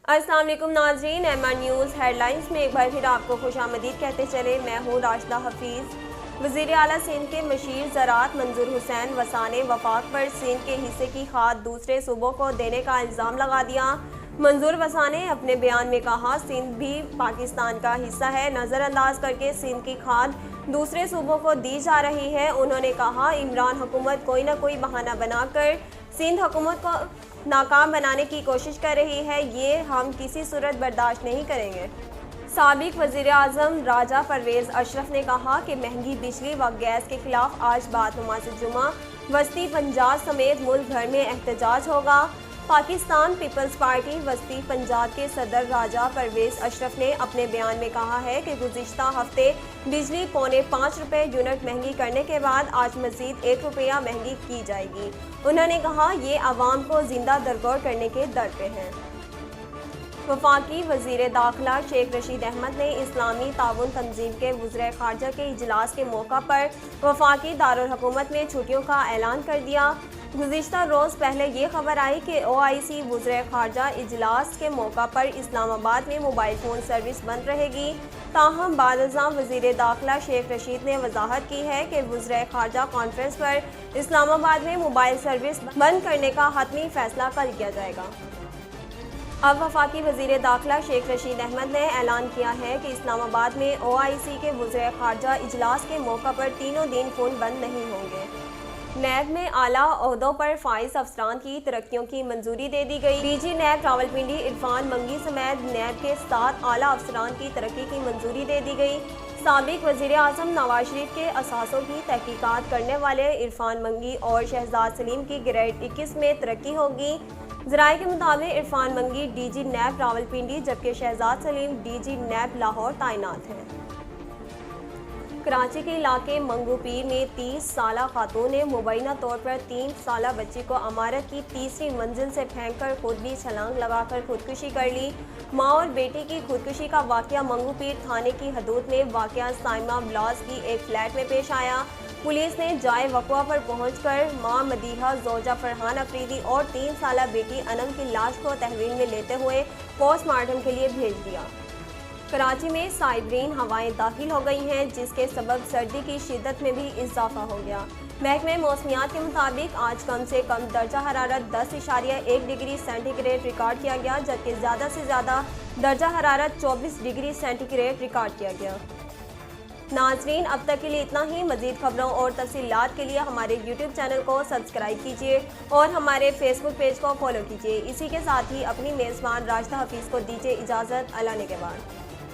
السلام علیکم ناظرین، MR نیوز ہیڈ لائنز میں ایک بار پھر آپ کو خوش آمدید کہتے چلے۔ میں ہوں راشدہ حفیظ۔ وزیر اعلیٰ سندھ کے مشیر زراعت منظور حسین وسا نے وفاق پر سندھ کے حصے کی کھاد دوسرے صوبوں کو دینے کا الزام لگا دیا۔ منظور وسا نے اپنے بیان میں کہا، سندھ بھی پاکستان کا حصہ ہے، نظر انداز کر کے سندھ کی کھاد دوسرے صوبوں کو دی جا رہی ہے۔ انہوں نے کہا، عمران حکومت کوئی نہ کوئی بہانہ بنا کر سندھ حکومت کو ناکام بنانے کی کوشش کر رہی ہے، یہ ہم کسی صورت برداشت نہیں کریں گے۔ سابق وزیر اعظم راجہ پرویز اشرف نے کہا کہ مہنگی بجلی و گیس کے خلاف آج بعد نماز جمعہ وسطی پنجاب سمیت ملک بھر میں احتجاج ہوگا۔ پاکستان پیپلز پارٹی وسطی پنجاب کے صدر راجہ پرویز اشرف نے اپنے بیان میں کہا ہے کہ گزشتہ ہفتے بجلی پونے 5 روپے یونٹ مہنگی کرنے کے بعد آج مزید 1 روپیہ مہنگی کی جائے گی۔ انہوں نے کہا، یہ عوام کو زندہ درگور کرنے کے در پہ ہیں۔ وفاقی وزیر داخلہ شیخ رشید احمد نے اسلامی تعاون تنظیم کے وزرائے خارجہ کے اجلاس کے موقع پر وفاقی دارالحکومت میں چھٹیوں کا اعلان کر دیا۔ گزشتہ روز پہلے یہ خبر آئی کہ OIC وزرائے خارجہ اجلاس کے موقع پر اسلام آباد میں موبائل فون سروس بند رہے گی، تاہم بعد ازاں وزیر داخلہ شیخ رشید نے وضاحت کی ہے کہ وزرائے خارجہ کانفرنس پر اسلام آباد میں موبائل سروس بند کرنے کا حتمی فیصلہ کر لیا جائے گا۔ اب وفاقی وزیر داخلہ شیخ رشید احمد نے اعلان کیا ہے کہ اسلام آباد میں OIC کے وزرائے خارجہ اجلاس کے موقع پر تینوں دن فون بند نہیں ہوں گے۔ نیب میں اعلیٰ عہدوں پر فائز افسران کی ترقیوں کی منظوری دے دی گئی۔ DG نیب راولپنڈی عرفان منگی سمیت نیب کے 7 اعلیٰ افسران کی ترقی کی منظوری دے دی گئی۔ سابق وزیر اعظم نواز شریف کے اثاثوں کی تحقیقات کرنے والے عرفان منگی اور شہزاد سلیم کی گریڈ 21 میں ترقی ہوگی۔ ذرائع کے مطابق عرفان منگی DG نیب راولپنڈی جبکہ شہزاد سلیم DG نیب لاہور تعینات ہیں۔ کراچی کے علاقے منگو پیر میں 30 سالہ خاتون نے مبینہ طور پر 3 سالہ بچی کو عمارت کی تیسری منزل سے پھینک کر خود بھی چھلانگ لگا کر خودکشی کر لی۔ ماں اور بیٹی کی خودکشی کا واقعہ منگو پیر تھانے کی حدود میں واقع سائمہ بلاز کی ایک فلیٹ میں پیش آیا۔ پولیس نے جائے وقوع پر پہنچ کر ماں مدیحہ، زوجہ فرحان افریدی اور 3 سالہ بیٹی انم کی لاش کو تحویل میں لیتے ہوئے پوسٹ مارٹم کے لیے بھیج دیا۔ کراچی میں سائبرین ہوائیں داخل ہو گئی ہیں، جس کے سبب سردی کی شدت میں بھی اضافہ ہو گیا۔ محکمہ موسمیات کے مطابق آج کم سے کم درجہ حرارت 10.1 ڈگری سینٹی گریڈ ریکارڈ کیا گیا، جبکہ زیادہ سے زیادہ درجہ حرارت 24 ڈگری سینٹی گریڈ ریکارڈ کیا گیا۔ ناظرین، اب تک کے لیے اتنا ہی۔ مزید خبروں اور تفصیلات کے لیے ہمارے YouTube چینل کو سبسکرائب کیجیے اور ہمارے Facebook پیج کو فالو کیجیے۔ اسی کے ساتھ ہی اپنی میزبان راشدہ حفیظ کو دیجیے اجازت۔ اللہ نگہبان۔